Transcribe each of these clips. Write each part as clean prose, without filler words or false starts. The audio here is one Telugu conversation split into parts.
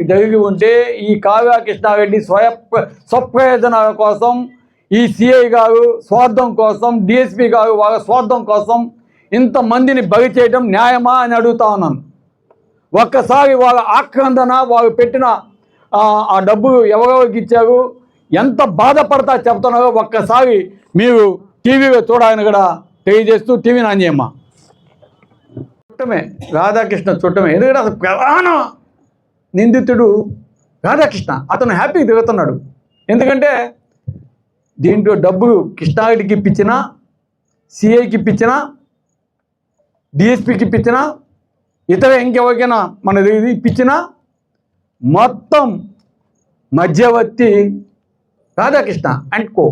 జరిగి ఉంటే ఈ కావ్య కృష్ణారెడ్డి స్వప్రయోజనాల కోసం, ఈ సిఐ గారు స్వార్థం కోసం, డిఎస్పీ గారు వాళ్ళ స్వార్థం కోసం ఇంతమందిని బలి చేయడం న్యాయమా అని అడుగుతా ఉన్నాను. ఒక్కసారి వాళ్ళ ఆక్రందన, వాళ్ళు పెట్టిన ఆ డబ్బులు ఎవరెవరికి ఇచ్చారు, ఎంత బాధపడతా చెప్తున్నారో ఒక్కసారి మీరు టీవీలో చూడాలని కూడా తెలియజేస్తూ టీవీ నాణ్యమ్మ చుట్టమే, రాధాకృష్ణ చుట్టమే. ఎందుకంటే అసలు ప్రధాన నిందితుడు రాధాకృష్ణ, అతను హ్యాపీగా తిరుగుతున్నాడు. ఎందుకంటే దీంట్లో డబ్బులు కృష్ణారెడ్డికి ఇప్పించిన, సిఐకి ఇప్పించిన, డిఎస్పీకి ఇప్పించిన, ఇతర ఇంకెవరికైనా మన ఇప్పించిన మొత్తం మధ్యవర్తి Radhakrishna and co.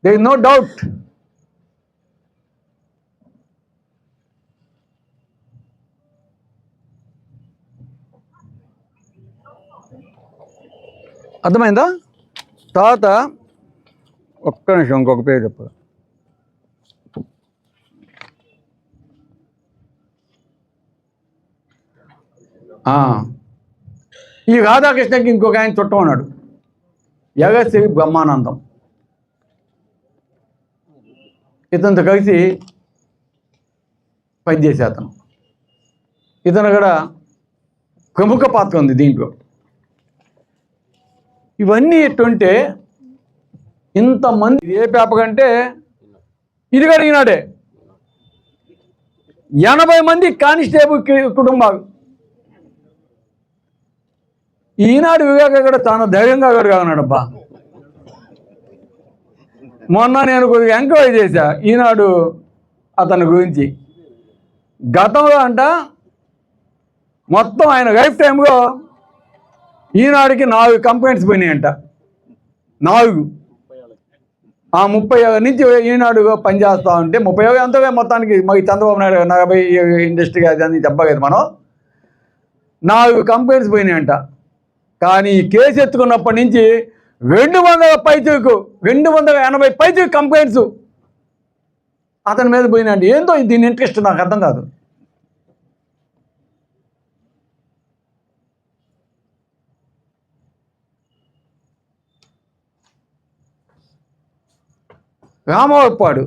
There is no doubt. అర్థమైందా? తర్వాత ఒక్క నిమిషం ఇంకొక పేరు చెప్పు. ఈ రాధాకృష్ణకి ఇంకొక ఆయన చుట్టం ఉన్నాడు, యగశ్రీ బ్రహ్మానందం. ఇతనితో కలిసి పనిచేసే అతను. ఇతను కూడా ప్రముఖ పాత్ర ఉంది దీంట్లో. ఇవన్నీ ఎట్టుంటే ఇంతమంది, ఏ పేపర్ అంటే ఇది కూడా ఈనాడే 80 మంది కానిస్టేబుల్ కుటుంబాలు. ఈనాడు వివేక కూడా చాలా ధైర్యంగా కాగన్నాడబ్బా. మొన్న నేను కొద్దిగా ఎంక్వైరీ చేశా ఈనాడు అతని గురించి. గతంలో అంట మొత్తం ఆయన లైఫ్ టైంలో ఈనాడుకి 4 కంప్లైంట్స్ పోయినాయంట. 4. ఆ 30 నుంచి ఈనాడుగా పనిచేస్తూ ఉంటే 30 ఎంతగా మొత్తానికి మరి చంద్రబాబు నాయుడు 40 ఇండస్ట్రీ అని చెప్పలేదు మనం. 4 కంప్లైంట్స్ పోయినాయంట. కానీ ఈ కేసు ఎత్తుకున్నప్పటి నుంచి 280 పైచీకు కంప్లైంట్స్ అతని మీద పోయినాయండి. ఏందో దీని ఇంట్రెస్ట్ నాకు అర్థం కాదు. రామవప్పాడు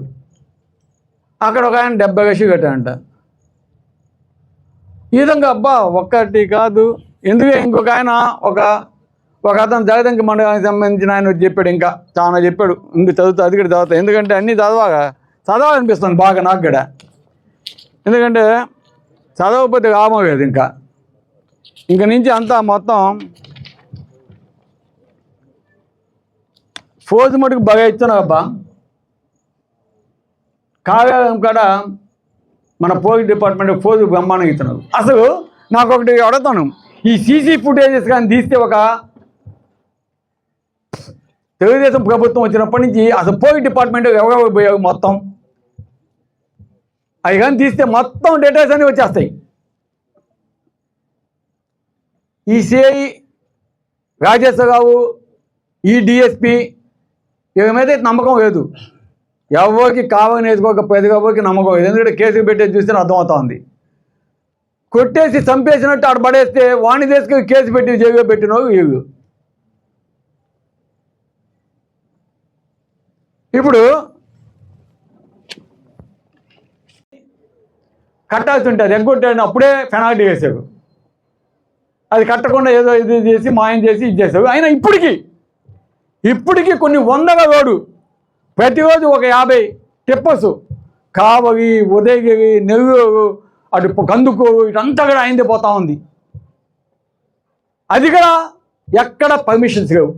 అక్కడ ఒక ఆయన 70 లక్షలు కట్టాడంట. ఈ విధంగా అబ్బా ఒక్కటి కాదు. ఎందుకే ఇంకొక ఆయన ఒక అతను జగదంకి మండలానికి సంబంధించిన ఆయన చెప్పాడు, ఇంకా చాలా చెప్పాడు. ఇంక చదువుతా, అది కూడా చదువుతా. ఎందుకంటే అన్నీ చదవాలనిపిస్తుంది బాగా నాకు కూడా. ఎందుకంటే చదవకపోతే రామలేదు. ఇంక నుంచి అంతా మొత్తం ఫోజు మటుకు బాగా ఇచ్చాను అబ్బా. కావ్యం కూడా మన పోలీస్ డిపార్ట్మెంట్ ఫోజు బ్రహ్మాండంగా ఇస్తున్నారు. అసలు నాకు ఒకటి అడుగుతాను, ఈ సీసీ ఫుటేజెస్ కానీ తీస్తే, ఒక తెలుగుదేశం ప్రభుత్వం వచ్చినప్పటి నుంచి అసలు పోలీస్ డిపార్ట్మెంట్ ఎవరెవరు పోయావు మొత్తం అవి కానీ తీస్తే మొత్తం డీటెయిల్స్ అన్నీ వచ్చేస్తాయి. ఈ సిఐ రాజేశ్వరరావు, ఈ డిఎస్పి ఇవి మీద నమ్మకం లేదు. ఎవరికి కావాలని వేసుకోక ప్రతి ఎవరికి నమ్మకం లేదు. ఎందుకంటే కేసులు పెట్టేది చూస్తే అర్థమవుతా ఉంది. కొట్టేసి చంపేసినట్టు ఆడ పడేస్తే వాణి తీసుకుని కేసు పెట్టి జైల్లో పెట్టినవి ఇవి. ఇప్పుడు కట్టాల్సి ఉంటుంది, ఎగ్గొట్టాను అప్పుడే పెనాల్టీ వేసాడు. అది కట్టకుండా ఏదో ఇది చేసి మాయం చేసి ఇది చేసావు. అయినా ఇప్పటికీ కొన్ని వందల రోడ్డు ప్రతిరోజు ఒక 50 టిప్పర్స్ కావగి, ఉదయగిరి, నెల్లూరు, అటు కందుకూరు ఇటంతా కూడా అయింది పోతా ఉంది. అది కూడా ఎక్కడ పర్మిషన్స్ లేవు.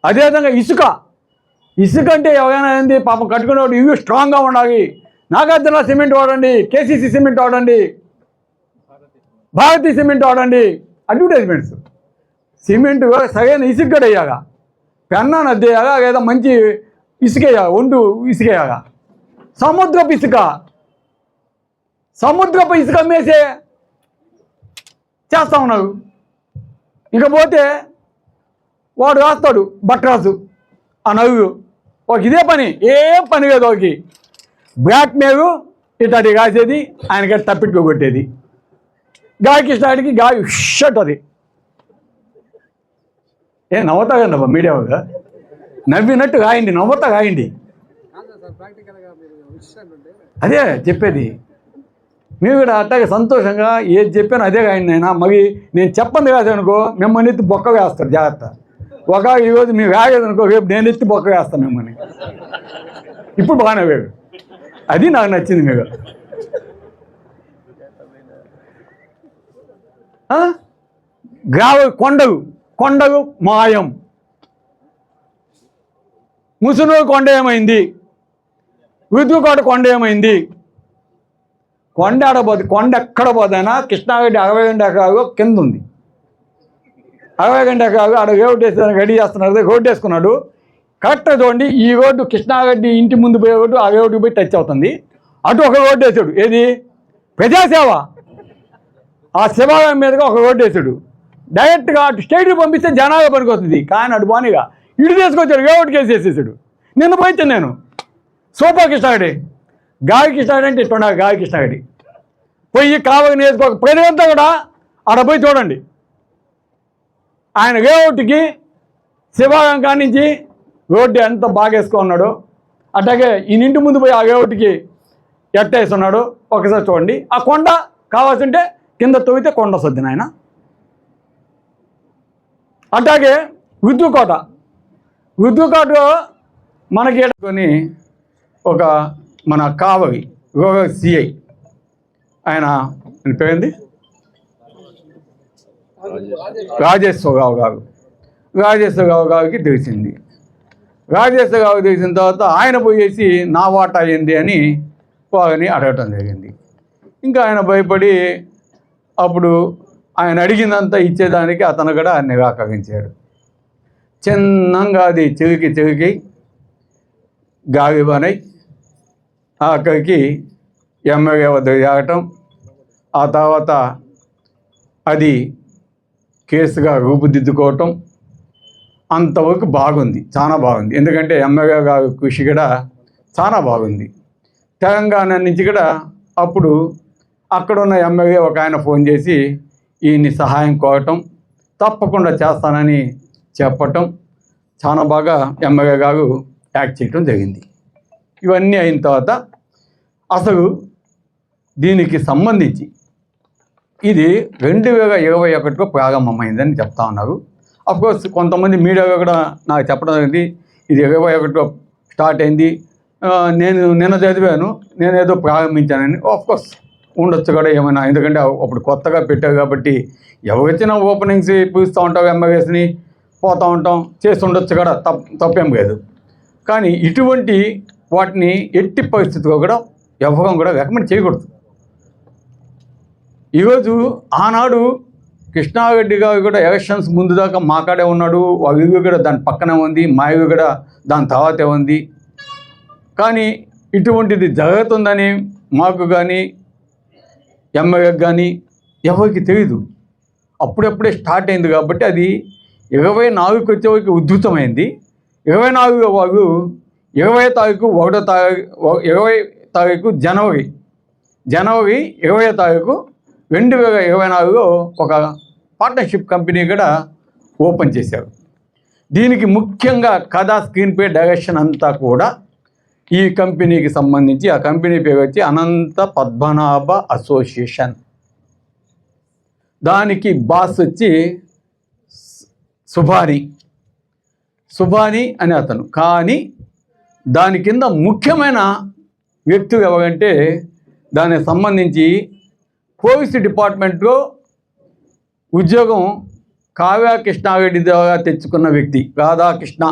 అదేవిధంగా ఇసుక అంటే ఎవరైనా ఏంది పాపం కట్టుకునేవాడు ఇవి స్ట్రాంగ్గా ఉండాలి. నాగార్జున సిమెంట్ వాడండి, కేసీసీ సిమెంట్ వాడండి, భారతీయ సిమెంట్ వాడండి, అడ్వర్టైజ్మెంట్స్. సిమెంట్ సరైన ఇసుక కూడా వేయాగా, పెన్నా నద్దేయాగా, లేదా మంచి ఇసుకేయాగా, ఒంటు ఇసుకేయాగా. సముద్రపు ఇసుక అమ్మేసే చేస్తా ఉన్నారు. ఇకపోతే వాడు రాస్తాడు బట్రాజు ఆ నవ్వు ఒక ఇదే పని, ఏం పని కాదు. ఒకకి బ్లాక్ మెయిల్ ఇట్లాంటి రాసేది, ఆయనకి తప్పిట్టుకో కొట్టేది. గాయకి ఇష్టానికి గాయ షట్ అది నవ్వుతా కదమ్మా మీడియాగా నవ్వినట్టు రాయండి, నవ్వుతా రాయండి. అదే చెప్పేది. మీరు కూడా అట్టాగే సంతోషంగా ఏది చెప్పాను అదే రాయండి. అయినా మరి నేను చెప్పండి రాసానుకో మిమ్మల్ని ఎత్తి బొక్క వేస్తాడు. జాగ్రత్త. ఒక ఈరోజు మీరు రాగేదనుకో రేపు నేను ఎత్తి బొక్క వేస్తాను మిమ్మల్ని. ఇప్పుడు బాగానే వేరు. అది నాకు నచ్చింది. మీరు కొండలు మాయం. ముసునూరు కొండ ఏమైంది, విద్యుకోట కొండ ఏమైంది? కొండ ఆడబోదు. కొండ ఎక్కడ పోదైనా కృష్ణారెడ్డి 62 ఎకరాలు కింద ఉంది. 62 ఎకరాలు ఆడ రోడ్డు వేసేదానికి రెడీ చేస్తున్నారు. రోడ్డు వేసుకున్నాడు. కరెక్ట్గా చూడండి, ఈ రోడ్డు కృష్ణారెడ్డి ఇంటి ముందు పోయే రోడ్డు ఆ రోడ్డుకి పోయి టచ్ అవుతుంది. అటు ఒక రోడ్డు వేసాడు. ఏది? ప్రజాసేవ. ఆ శివాలయం మీదుగా ఒక రోడ్డు వేసాడు. డైరెక్ట్గా అటు స్టేట్కి పంపిస్తే జనాగా పనికొస్తుంది. కానీ అటు బానిగా ఇటు తీసుకొచ్చాడు, రోడ్డుకి వేసేసాడు. నిన్న పోయితే నేను సూపర్ కృష్ణారెడ్డి గాలి కృష్ణారెడ్డి అంటే ఇట్లా గాలి కృష్ణారెడ్డి పోయి కావలి నియోజకవర్గ ప్రజలంతా కూడా ఆడ పోయి చూడండి. ఆయన రేవుటికి శివాలయం కాడి నుంచి రోడ్డు ఎంత బాగా వేసుకున్నాడు. అట్లాగే ఈ ఇంటి ముందు పోయి ఆ రేవుటికి ఎట్టేస్తున్నాడు. ఒకసారి చూడండి. ఆ కొండ కావాల్సింటే కింద తవ్వితే కొండ వస్తుంది నాయన. అట్లాగే విద్యుకోట మనకి కొని ఒక మన కావలి సిఐ ఆయన పేరుంది రాజేశ్వరరావు గారికి తెలిసింది. రాజేశ్వరరావు తెలిసిన తర్వాత ఆయన పోయేసి నా వాటా అయింది అని వాళ్ళని అడగటం జరిగింది. ఇంకా ఆయన భయపడి అప్పుడు ఆయన అడిగిందంతా ఇచ్చేదానికి అతను కూడా నిరాకరించాడు. చిన్నంగా అది చెవికి గాలిబనై అక్కడికి ఎమ్మెల్యే వద్ద జాగటం. ఆ తర్వాత అది కేసుగా రూపుదిద్దుకోవటం అంతవరకు బాగుంది, చాలా బాగుంది. ఎందుకంటే ఎమ్మెల్యే గారి కృషి కూడా చాలా బాగుంది. తెలంగాణ నుంచి కూడా అప్పుడు అక్కడున్న ఎమ్మెల్యే ఒక ఆయన ఫోన్ చేసి ఈయన్ని సహాయం కోరటం, తప్పకుండా చేస్తానని చెప్పటం, చాలా బాగా ఎమ్మెల్యే గారు యాక్ట్ చేయటం జరిగింది. ఇవన్నీ అయిన తర్వాత అసలు దీనికి సంబంధించి ఇది 2021లో ప్రారంభమైందని చెప్తా ఉన్నారు. అఫ్కోర్స్ కొంతమంది మీడియాలో కూడా నాకు చెప్పడం జరిగింది ఇది 2021లో స్టార్ట్ అయింది, నేను నిన్న చదివాను, నేనేదో ప్రారంభించానని. ఆఫ్కోర్స్ ఉండొచ్చు కూడా ఏమైనా, ఎందుకంటే అప్పుడు కొత్తగా పెట్టారు కాబట్టి ఎవరిచ్చినా ఓపెనింగ్స్ పిలుస్తూ ఉంటారు, ఎమ్మెల్యేస్ని పోతూ ఉంటాం, చేసి ఉండొచ్చు కూడా, తప్పేం లేదు. కానీ ఇటువంటి వాటిని ఎట్టి పరిస్థితిలో కూడా ఎవరం కూడా రికమెండ్ చేయకూడదు. ఈరోజు ఆనాడు కృష్ణారెడ్డి గారు కూడా ఎలక్షన్స్ ముందు దాకా మాకాడే ఉన్నాడు, వాళ్ళ ఇల్లు కూడా దాని పక్కనే ఉంది, మా ఇల్లు కూడా దాని తర్వాతే ఉంది. కానీ ఇటువంటిది జరుగుతుందని మాకు కానీ ఎమ్మెల్యేకి కానీ ఎవరికి తెలియదు. అప్పుడప్పుడే స్టార్ట్ అయింది కాబట్టి అది 24కి వచ్చేవరకు ఉధృతమైంది. 24 వాళ్ళు 20 తారీఖు 20 తారీఖు జనవరి 20 తారీఖు 2024లో ఒక పార్ట్నర్షిప్ కంపెనీ కూడా ఓపెన్ చేశారు. దీనికి ముఖ్యంగా కథ, స్క్రీన్ ప్లే, డైరెక్షన్ అంతా కూడా ఈ కంపెనీకి సంబంధించి, ఆ కంపెనీ పేరు వచ్చి అనంత పద్మనాభ అసోసియేషన్. దానికి బాస్ వచ్చి సుభాని అని అతను. కానీ దాని కింద ముఖ్యమైన వ్యక్తులు ఎవరంటే దానికి సంబంధించి పోలీస్ డిపార్ట్మెంట్లో ఉద్యోగం కావ్య కృష్ణారెడ్డి ద్వారా తెచ్చుకున్న వ్యక్తి రాధాకృష్ణ.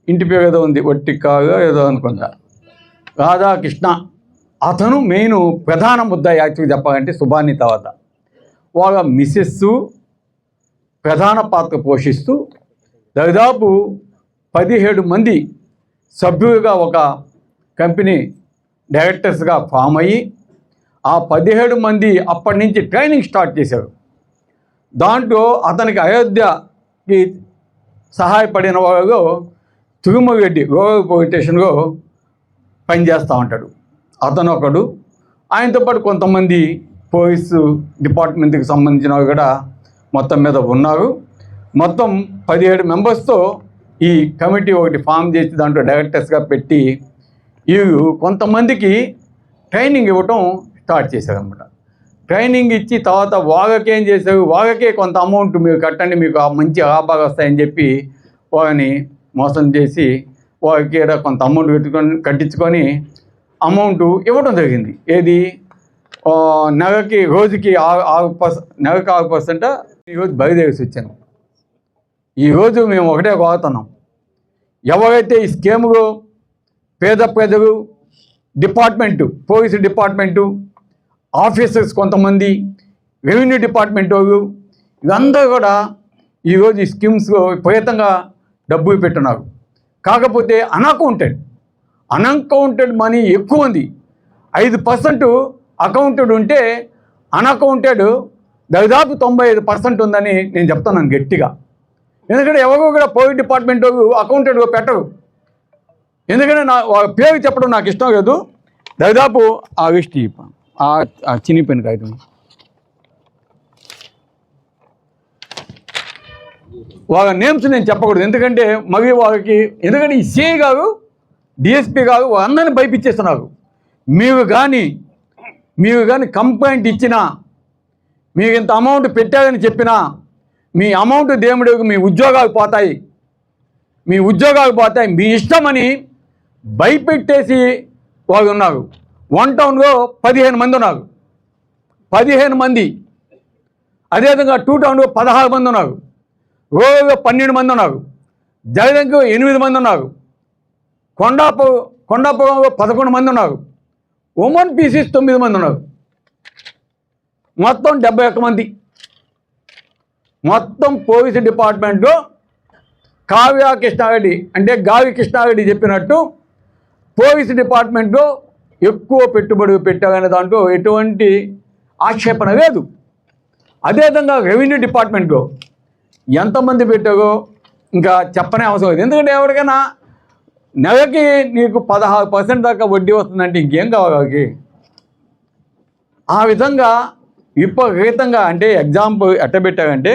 ఇంటి పేరు ఏదో ఉంది, ఒట్టి కావ్య ఏదో అనుకుంటా, రాధాకృష్ణ. అతను మెయిన్ ప్రధాన ముద్ద. యాక్చువల్గా చెప్పాలంటే సుభాని తర్వాత వాళ్ళ మిసెస్ ప్రధాన పాత్ర పోషిస్తూ దాదాపు 17 మంది సభ్యులుగా ఒక కంపెనీ డైరెక్టర్స్గా ఫామ్ అయ్యి ఆ 17 మంది అప్పటి నుంచి ట్రైనింగ్ స్టార్ట్ చేశారు. దాంట్లో అతనికి అయోధ్యకి సహాయపడిన వాళ్ళు తిరుమల రెడ్డి రూరల్ పోలీస్ స్టేషన్లో పనిచేస్తూ ఉంటాడు. అతను ఒకడు, ఆయనతో పాటు కొంతమంది పోలీసు డిపార్ట్మెంట్కి సంబంధించిన వాళ్ళు కూడా మొత్తం మీద ఉన్నారు. మొత్తం 17 మెంబర్స్తో ఈ కమిటీ ఒకటి ఫామ్ చేసి దాంట్లో డైరెక్టర్స్గా పెట్టి వీళ్ళు కొంతమందికి ట్రైనింగ్ ఇవ్వటం స్టార్ట్ చేశారనమాట. ట్రైనింగ్ ఇచ్చి తర్వాత వాళ్ళకేం చేశారు, వాళ్ళకే కొంత అమౌంట్ మీరు కట్టండి, మీకు మంచి లాభాలు వస్తాయని చెప్పి వాళ్ళని మోసం చేసి వాళ్ళకి కొంత అమౌంట్ కట్టించుకొని అమౌంట్ ఇవ్వడం జరిగింది. ఏది నెలకి రోజుకి 6% ఈరోజు బయలుదేరి వచ్చాను. ఈరోజు మేము ఒకటే కోరుతున్నాం, ఎవరైతే ఈ స్కీములో పేద ప్రజలు, డిపార్ట్మెంటు, పోలీసు డిపార్ట్మెంటు ఆఫీసర్స్, కొంతమంది రెవెన్యూ డిపార్ట్మెంట్ వాళ్ళు, ఇదంతా కూడా ఈరోజు ఈ స్కీమ్స్లో విపరీతంగా డబ్బులు పెట్టున్నారు. కాకపోతే అన్అకౌంటెడ్ మనీ ఎక్కువ ఉంది. 5% అకౌంటెడ్ ఉంటే అన్అకౌంటెడ్ దాదాపు 95% ఉందని నేను చెప్తున్నాను గట్టిగా. ఎందుకంటే ఎవరో కూడా పోలీస్ డిపార్ట్మెంట్ అకౌంటెడ్గా పెట్టరు. ఎందుకంటే పేరు చెప్పడం నాకు ఇష్టం లేదు. దాదాపు ఆ విష్టి ఆ చినిపోయిన కాగితం వాళ్ళ నేమ్స్ నేను చెప్పకూడదు. ఎందుకంటే ఎందుకంటే ఈ సిఐ గారు, డిఎస్పీ గారు అందరినీ భయపించేస్తున్నారు. మీరు కానీ కంప్లైంట్ ఇచ్చినా, మీకు ఇంత అమౌంట్ పెట్టారని చెప్పినా మీ అమౌంట్ దేవుడికి మీ ఉద్యోగాలు పోతాయి, మీ ఇష్టమని భయపెట్టేసి వాళ్ళు ఉన్నారు. 1 టౌన్లో 15 మంది ఉన్నారు, 15 మంది. అదేవిధంగా 2 టౌన్లో 16 మంది ఉన్నారు, రూరల్లో 12 మంది ఉన్నారు, జగదంకు 8 మంది ఉన్నారు, కొండాపురంలో 11 మంది ఉన్నారు, ఉమెన్ పీసీస్ 9 మంది ఉన్నారు. మొత్తం 71 మంది. మొత్తం పోలీసు డిపార్ట్మెంట్లో కావ్య కృష్ణారెడ్డి అంటే గావి కృష్ణారెడ్డి చెప్పినట్టు పోలీసు డిపార్ట్మెంట్లో ఎక్కువ పెట్టుబడి పెట్టారనే దాంట్లో ఎటువంటి ఆక్షేపణ లేదు. అదేవిధంగా రెవెన్యూ డిపార్ట్మెంట్లో ఎంతమంది పెట్టారో ఇంకా చెప్పనే అవసరం లేదు. ఎందుకంటే ఎవరికైనా నెలకి నీకు 16% దాకా వడ్డీ వస్తుందంటే ఇంకేం కావాలి వాళ్ళకి? ఆ విధంగా విపరీతంగా, అంటే ఎగ్జాంపుల్ ఎట్ట పెట్టారంటే